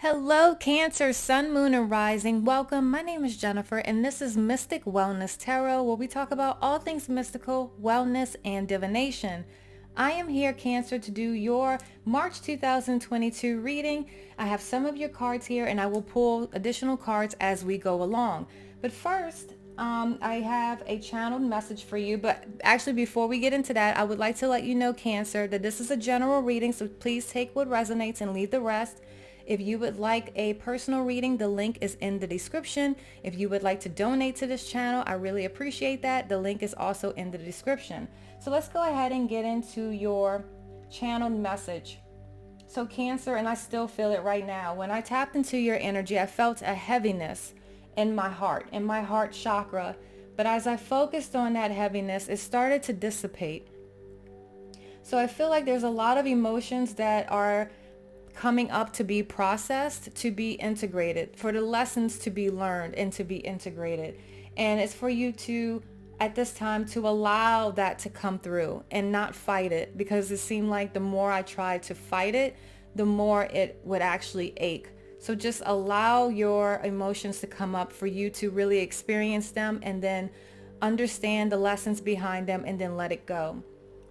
Hello, Cancer, Sun, Moon, and Rising. Welcome. My name is Jennifer, and this is Mystic Wellness Tarot, where we talk about all things mystical, wellness, and divination. I am here, Cancer, to do your March 2022 reading. I have some of your cards here, and I will pull additional cards as we go along. But first, I have a channeled message for you. But actually, before we get into that, I would like to let you know, Cancer, that this is a general reading, so please take what resonates and leave the rest. If you would like a personal reading, the link is in the description. If you would like to donate to this channel, I really appreciate that. The link is also in the description. So let's go ahead and get into your channeled message. So Cancer, and I still feel it right now. When I tapped into your energy, I felt a heaviness in my heart chakra. But as I focused on that heaviness, it started to dissipate. So I feel like there's a lot of emotions that are coming up to be processed, to be integrated, for the lessons to be learned and to be integrated. And it's for you to, at this time, to allow that to come through and not fight it, because it seemed like the more I tried to fight it, the more it would actually ache. So just allow your emotions to come up for you to really experience them and then understand the lessons behind them and then let it go.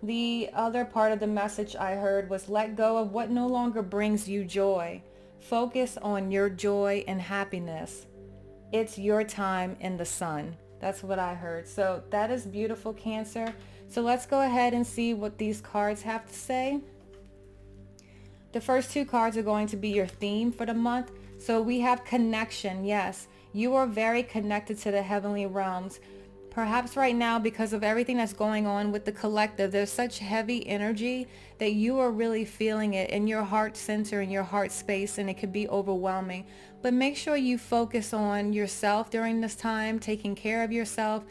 The other part of the message I heard was let go of what no longer brings you joy. Focus on your joy and happiness. It's your time in the sun. That's what I heard. So that is beautiful, Cancer. So let's go ahead and see what these cards have to say. The first two cards are going to be your theme for the month. So we have connection. Yes, you are very connected to the heavenly realms. Perhaps right now, because of everything that's going on with the collective, there's such heavy energy that you are really feeling it in your heart center, in your heart space, and it could be overwhelming. But make sure you focus on yourself during this time, taking care of yourself,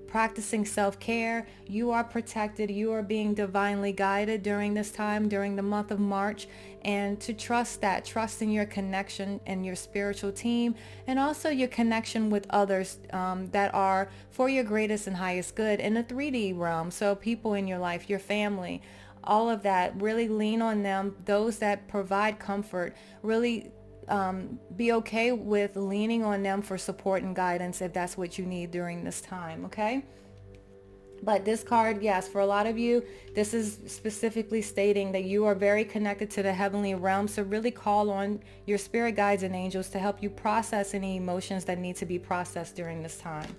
practicing self-care. You are protected. You are being divinely guided during this time, during the month of March, and to trust that, trust in your connection and your spiritual team, and also your connection with others that are for your greatest and highest good in the 3D realm. So people in your life, your family, all of that, really lean on them. Those that provide comfort, really be okay with leaning on them for support and guidance if that's what you need during this time, okay? But this card, yes, for a lot of you, this is specifically stating that you are very connected to the heavenly realm. So really call on your spirit guides and angels to help you process any emotions that need to be processed during this time.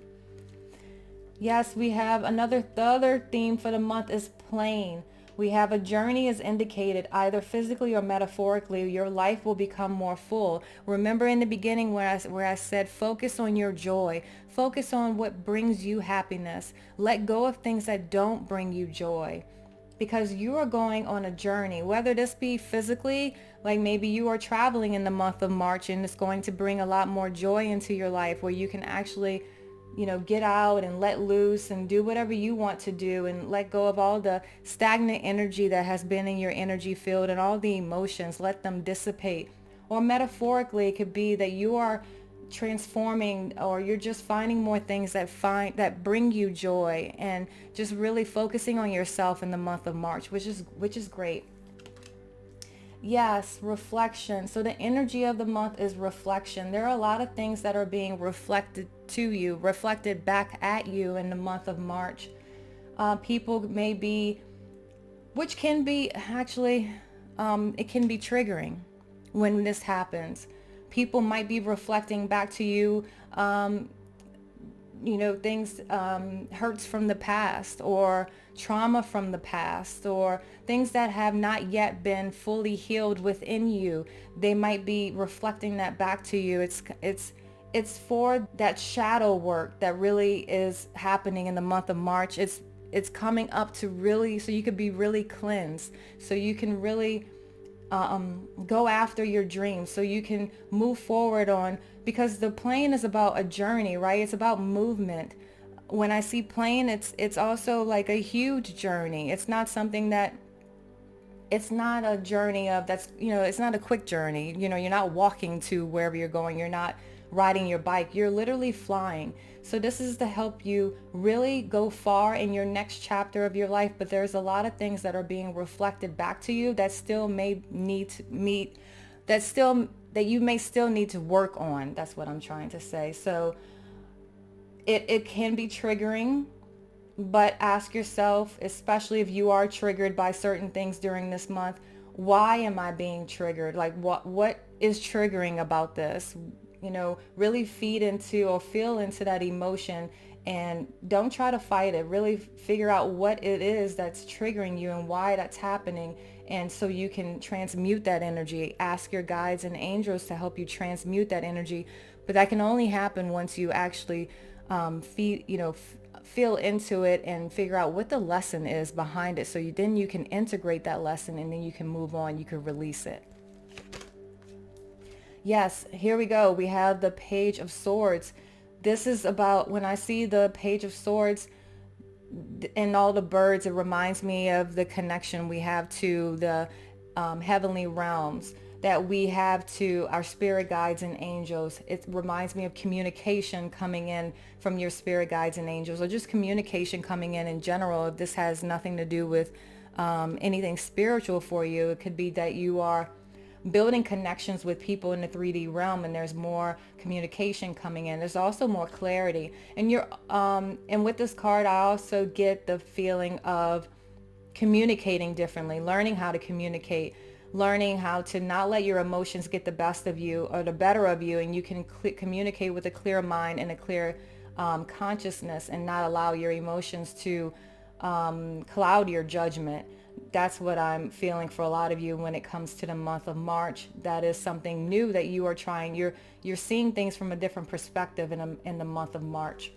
Yes, we have the other theme for the month is plain. We have a journey is indicated, either physically or metaphorically. Your life will become more full. Remember in the beginning where I said focus on your joy. Focus on what brings you happiness. Let go of things that don't bring you joy. Because you are going on a journey, whether this be physically, like maybe you are traveling in the month of March and it's going to bring a lot more joy into your life where you can actually get out and let loose and do whatever you want to do and let go of all the stagnant energy that has been in your energy field and all the emotions. Let them dissipate. Or metaphorically, it could be that you are transforming, or you're just finding more things that bring you joy, and just really focusing on yourself in the month of March, which is great. Yes, reflection. So the energy of the month is reflection. There are a lot of things that are being reflected to you, reflected back at you in the month of March. People may be, which can be actually, it can be triggering when this happens. People might be reflecting back to you, things, hurts from the past, or trauma from the past, or things that have not yet been fully healed within you. They might be reflecting that back to you. It's for that shadow work that really is happening in the month of March. It's coming up to really, so you could be really cleansed, so you can really go after your dreams, so you can move forward on, because the plane is about a journey, right? It's about movement. When I see plane, it's also like a huge journey. It's not something that, it's not a journey of it's not a quick journey. You're not walking to wherever you're going. You're not riding your bike. You're literally flying. So this is to help you really go far in your next chapter of your life. But there's a lot of things that are being reflected back to you that still may need to meet that you may still need to work on. That's what I'm trying to say. So it can be triggering, but ask yourself, especially if you are triggered by certain things during this month, why am I being triggered? Like what is triggering about this? Really feed into or feel into that emotion, and don't try to fight it. Really figure out what it is that's triggering you and why that's happening. And so you can transmute that energy. Ask your guides and angels to help you transmute that energy. But that can only happen once you actually feel into it and figure out what the lesson is behind it. So then you can integrate that lesson, and then you can move on. You can release it. Yes, here we go. We have the Page of Swords. This is about, when I see the Page of Swords and all the birds, it reminds me of the connection we have to the heavenly realms, that we have to our spirit guides and angels. It reminds me of communication coming in from your spirit guides and angels, or just communication coming in general. If this has nothing to do with anything spiritual for you, it could be that you are building connections with people in the 3D realm, and there's more communication coming in. There's also more clarity. And with this card, I also get the feeling of communicating differently, learning how to communicate, learning how to not let your emotions get the best of you or the better of you, and you can communicate with a clear mind and a clear consciousness, and not allow your emotions to cloud your judgment. That's what I'm feeling for a lot of you when it comes to the month of March. That is something new that you are trying. You're seeing things from a different perspective in the month of March.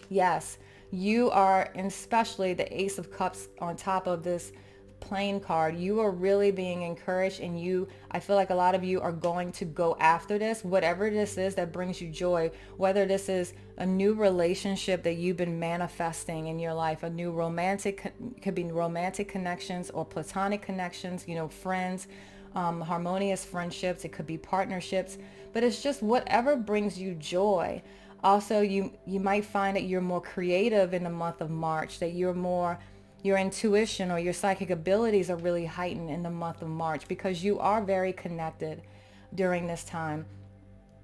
Yes, you are, and especially the Ace of Cups on top of this plain card, you are really being encouraged, and I feel like a lot of you are going to go after this, whatever this is that brings you joy, whether this is a new relationship that you've been manifesting in your life, a new could be romantic connections or platonic connections, friends, harmonious friendships. It could be partnerships, but it's just whatever brings you joy. Also, you might find that you're more creative in the month of March, that your intuition or your psychic abilities are really heightened in the month of March, because you are very connected during this time.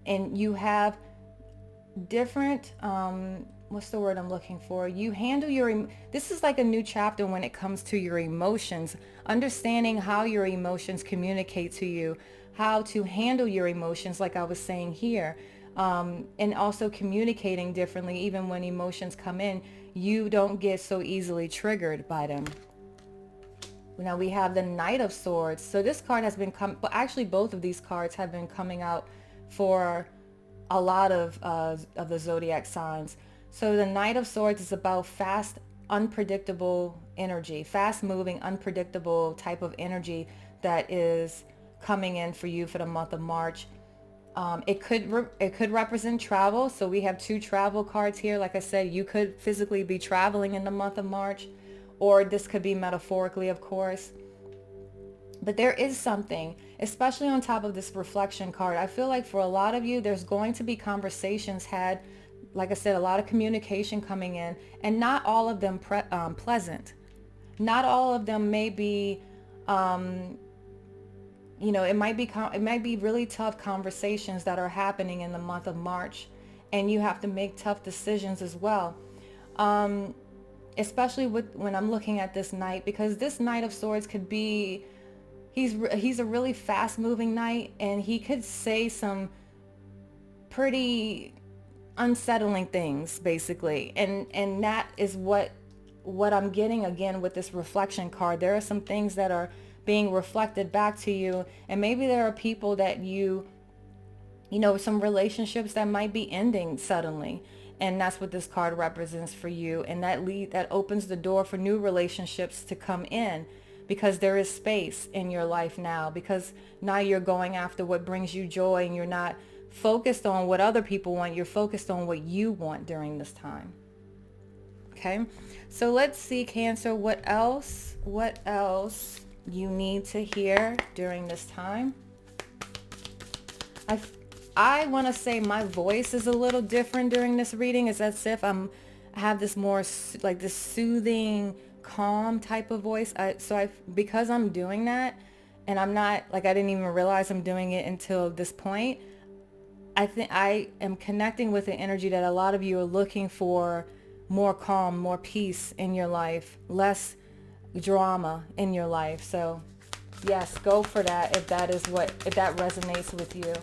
And you have different, what's the word I'm looking for? You handle this is like a new chapter when it comes to your emotions, understanding how your emotions communicate to you, how to handle your emotions, like I was saying here. And also communicating differently. Even when emotions come in, you don't get so easily triggered by them. Now we have the Knight of Swords. So this card has been actually both of these cards have been coming out for a lot of the zodiac signs. So the Knight of Swords is about fast, unpredictable energy, fast moving, unpredictable type of energy that is coming in for you for the month of March. It could represent travel. So we have two travel cards here. Like I said, you could physically be traveling in the month of March, or this could be metaphorically, of course. But there is something, especially on top of this reflection card. I feel like for a lot of you, there's going to be conversations had, like I said, a lot of communication coming in, and not all of them pleasant. Not all of them may be, it might be really tough conversations that are happening in the month of March, and you have to make tough decisions as well. Especially when I'm looking at this knight, because this Knight of Swords could be, he's a really fast moving knight, and he could say some pretty unsettling things, basically. And that is what I'm getting again with this reflection card. There are some things that are being reflected back to you, and maybe there are people that some relationships that might be ending suddenly, and that's what this card represents for you. And that opens the door for new relationships to come in, because there is space in your life now, because now you're going after what brings you joy, and you're not focused on what other people want. You're focused on what you want during this time. Okay, so let's see, Cancer, what else you need to hear during this time. I want to say my voice is a little different during this reading. It's as if I have this more like this soothing, calm type of voice. Because I'm doing that, and I'm not, like, I didn't even realize I'm doing it until this point. I think I am connecting with the energy that a lot of you are looking for more calm, more peace in your life, less drama in your life. So yes, go for that if that resonates with you.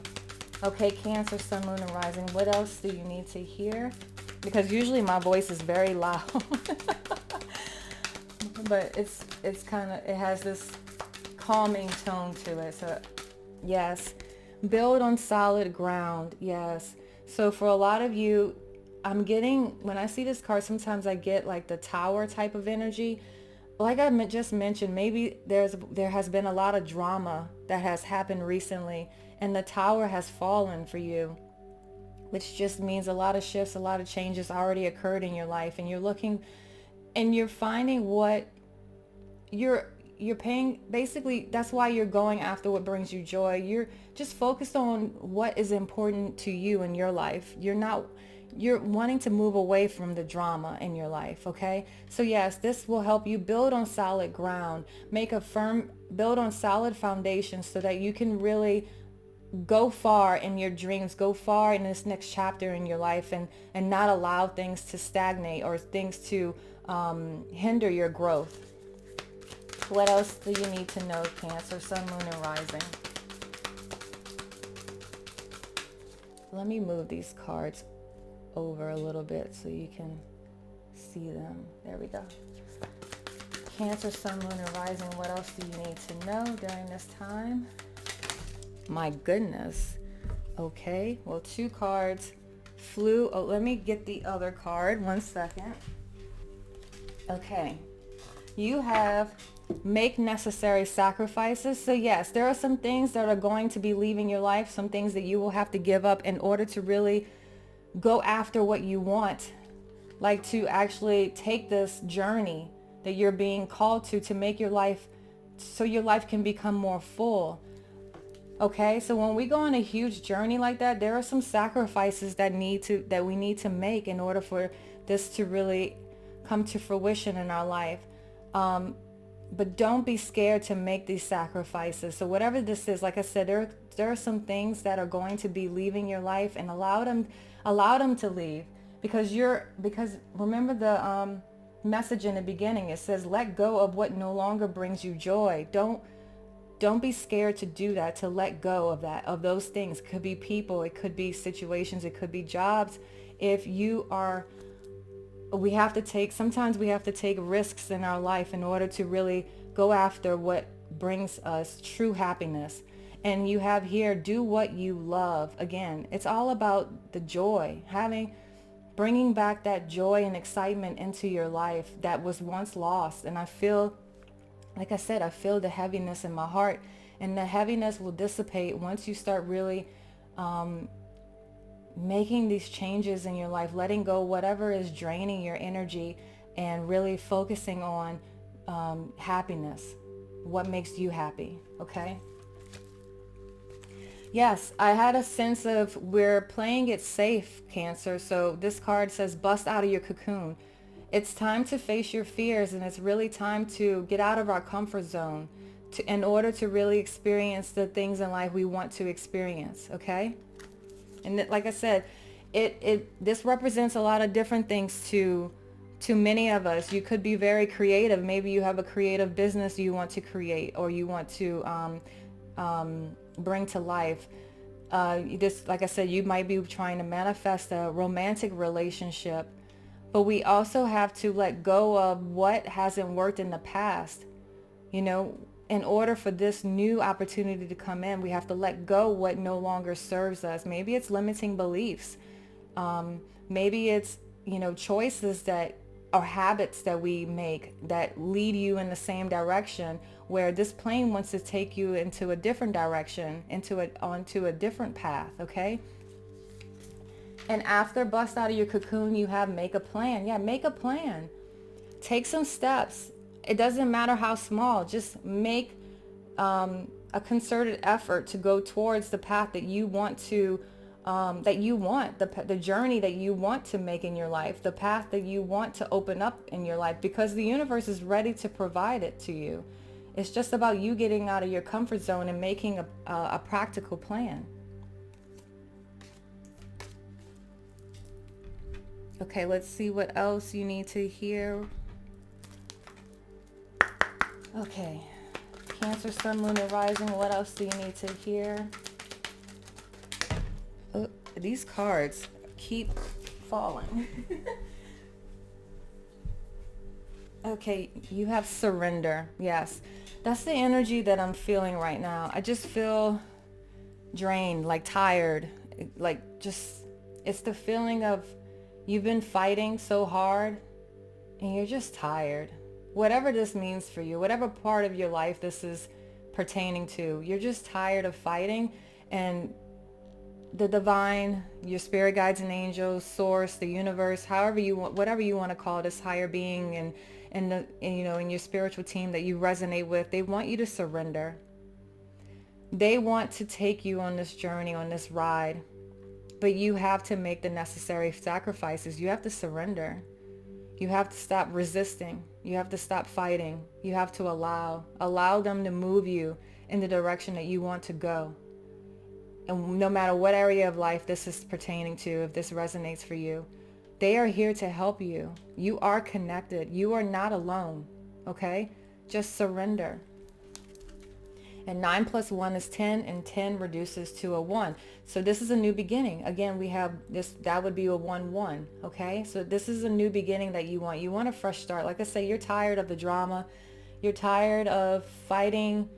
Okay, Cancer, Sun, Moon, and Rising. What else do you need to hear? Because usually my voice is very loud, but it's kind of, it has this calming tone to it. So yes, build on solid ground. Yes. So for a lot of you, I'm getting, when I see this card, sometimes I get like the Tower type of energy. Like I just mentioned, maybe there has been a lot of drama that has happened recently, and the Tower has fallen for you, which just means a lot of shifts, a lot of changes already occurred in your life, and you're looking and you're finding what you're paying. Basically, that's why you're going after what brings you joy. You're just focused on what is important to you in your life. You're wanting to move away from the drama in your life. Okay, so yes, this will help you build on solid ground, build on solid foundation, so that you can really go far in your dreams, go far in this next chapter in your life, and not allow things to stagnate or things to hinder your growth. What else do you need to know, Cancer, Sun, Moon, and Rising? Let me move these cards over a little bit so you can see them. There we go. Cancer, Sun, Moon, and Rising. What else do you need to know during this time? My goodness. Okay, well, 2 cards flew. Oh, let me get the other card. 1 second. Okay. You have make necessary sacrifices. So yes, there are some things that are going to be leaving your life, some things that you will have to give up in order to really go after what you want, like to actually take this journey that you're being called to make your life, so your life can become more full. Okay, so when we go on a huge journey like that, there are some sacrifices that we need to make in order for this to really come to fruition in our life. But don't be scared to make these sacrifices. So whatever this is, like I said, there are some things that are going to be leaving your life, and allow them to leave, because remember the message in the beginning. It says, let go of what no longer brings you joy. Don't be scared to do that, to let go of those things. It could be people, it could be situations, it could be jobs. Sometimes we have to take risks in our life in order to really go after what brings us true happiness. And you have here, do what you love. Again, it's all about the joy, bringing back that joy and excitement into your life that was once lost. And I feel, like I said, I feel the heaviness in my heart, and the heaviness will dissipate once you start really making these changes in your life, letting go whatever is draining your energy, and really focusing on happiness, what makes you happy. Okay. Yes, I had a sense of, we're playing it safe, Cancer. So this card says, bust out of your cocoon. It's time to face your fears, and it's really time to get out of our comfort zone in order to really experience the things in life we want to experience. Okay. And like I said, this represents a lot of different things to many of us. You could be very creative. Maybe you have a creative business you want to create, or you want to bring to life. Like I said, you might be trying to manifest a romantic relationship, but we also have to let go of what hasn't worked in the past. In order for this new opportunity to come in, we have to let go what no longer serves us. Maybe it's limiting beliefs. Maybe it's, choices that are habits that we make that lead you in the same direction, where this plane wants to take you into a different direction, onto a different path. Okay. And after bust out of your cocoon, you have make a plan. Yeah, make a plan. Take some steps. It doesn't matter how small. Just make a concerted effort to go towards the path that you want to, the journey that you want to make in your life, the path that you want to open up in your life, because the universe is ready to provide it to you. It's just about you getting out of your comfort zone and making a practical plan. Okay, let's see what else you need to hear. Okay, Cancer, Sun, Moon, and Rising. What else do you need to hear? Oh, these cards keep falling. Okay, you have surrender. Yes, that's the energy that I'm feeling right now. I just feel drained, like tired, like just, it's the feeling of you've been fighting so hard and you're just tired. Whatever this means for you, whatever part of your life this is pertaining to, you're just tired of fighting, and the divine, your spirit guides and angels, source, the universe, however you want, whatever you want to call this higher being, and you know, in your spiritual team that you resonate with, they want you to surrender. They want to take you on this journey, on this ride, but you have to make the necessary sacrifices. You have to surrender. You have to stop resisting. You have to stop fighting. You have to allow them to move you in the direction that you want to go. And no matter what area of life this is pertaining to, if this resonates for you, they are here to help you. You are connected. You are not alone. Okay? Just surrender. And 9 plus 1 is 10, and 10 reduces to a 1. So this is a new beginning. Again, we have this, that would be a 1-1. Okay? So this is a new beginning that you want. You want a fresh start. Like I say, you're tired of the drama. You're tired of fighting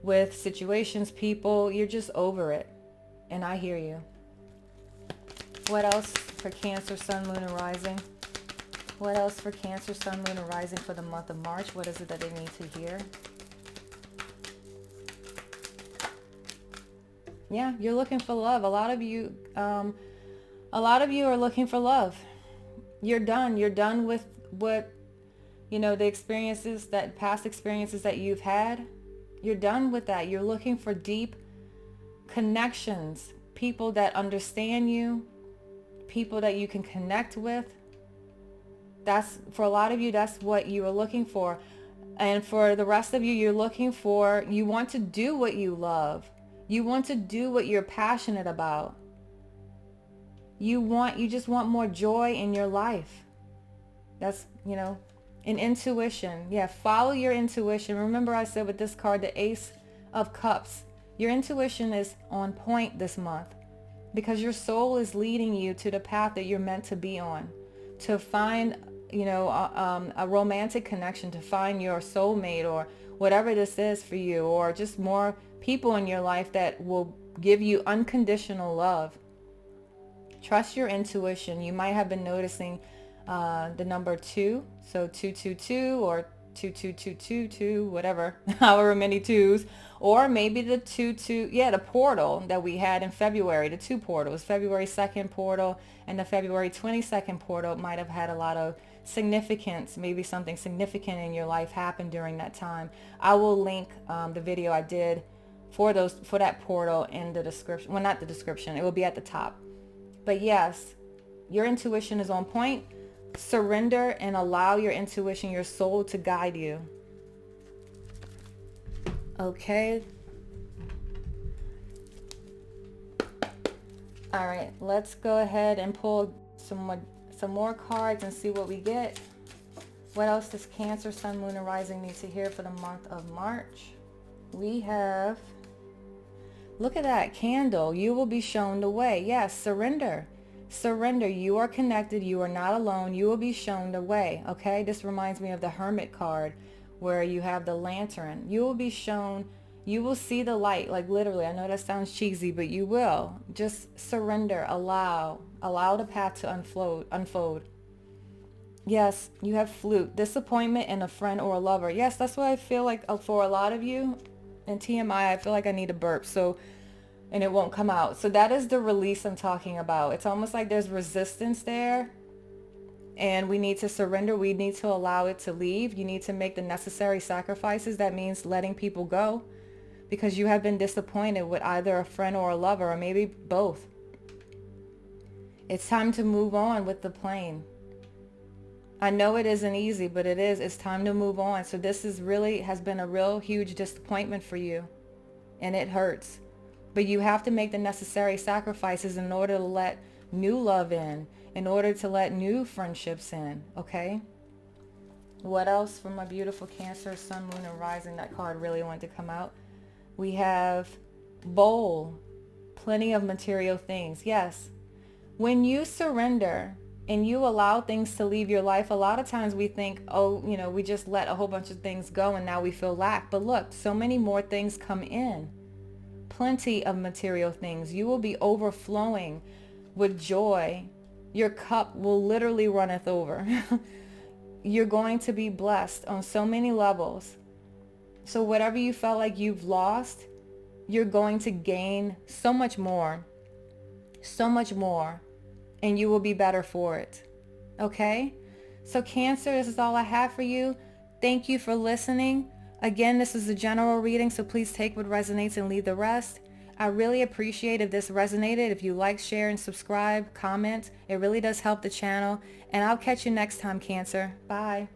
with situations, people. You're just over it. And I hear you. What else for Cancer, Sun, Moon, and Rising? What else for Cancer, Sun, Moon, and Rising for the month of March? What is it that they need to hear? Yeah, you're looking for love. A lot of you are looking for love. You're done. You're done with what, you know, the experiences, that past experiences that you've had. You're done with that. You're looking for deep connections, people that understand you, people that you can connect with. That's, for a lot of you, that's what you are looking for. And for the rest of you, you're looking for, you want to do what you love. You want to do what you're passionate about. You just want more joy in your life. That's, you know, an intuition. Yeah, follow your intuition. Remember I said with this card, the Ace of Cups, your intuition is on point this month because your soul is leading you to the path that you're meant to be on, to find, you know, a romantic connection, to find your soulmate or whatever this is for you, or just more people in your life that will give you unconditional love. Trust your intuition. You might have been noticing the number 2, so 222 or 22222, whatever, however many twos, or maybe the 22, yeah, the portal that we had in February, the 2 portals, February 2nd portal and the February 22nd portal might have had a lot of significance. Maybe something significant in your life happened during that time. I will link the video I did for that portal in the description. Well, not the description, it will be at the top. But yes, your intuition is on point. Surrender and allow your intuition, your soul, to guide you. Okay. All right, let's go ahead and pull some more cards and see what we get. What else does Cancer, Sun, Moon, and Rising need to hear for the month of March? We have, look at that candle. You will be shown the way. Yes, surrender. Surrender. You are connected. You are not alone. You will be shown the way. Okay, this reminds me of the Hermit card where you have the lantern. You will be shown, you will see the light, like literally. I know that sounds cheesy, but you will. Just surrender. Allow the path to unfold. Yes, you have Flute. Disappointment in a friend or a lover. Yes, that's what I feel like for a lot of you. And TMI, I feel like I need a burp. So, and it won't come out. So that is the release I'm talking about. It's almost like there's resistance there and we need to surrender. We need to allow it to leave. You need to make the necessary sacrifices. That means letting people go because you have been disappointed with either a friend or a lover, or maybe both. It's time to move on with the plane. I know it isn't easy, but it is. It's time to move on. So this is really has been a real huge disappointment for you, and it hurts. But you have to make the necessary sacrifices in order to let new love in order to let new friendships in, okay? What else from my beautiful Cancer, Sun, Moon, and Rising? That card really wanted to come out. We have bowl, plenty of material things. Yes, when you surrender and you allow things to leave your life, a lot of times we think, oh, we just let a whole bunch of things go and now we feel lack. But look, so many more things come in. Plenty of material things. You will be overflowing with joy. Your cup will literally runneth over. You're going to be blessed on so many levels. So whatever you felt like you've lost, you're going to gain so much more, and you will be better for it. Okay? So Cancer, this is all I have for you. Thank you for listening. Again, this is a general reading, so please take what resonates and leave the rest. I really appreciate if this resonated. If you like, share, and subscribe, comment. It really does help the channel. And I'll catch you next time, Cancer. Bye.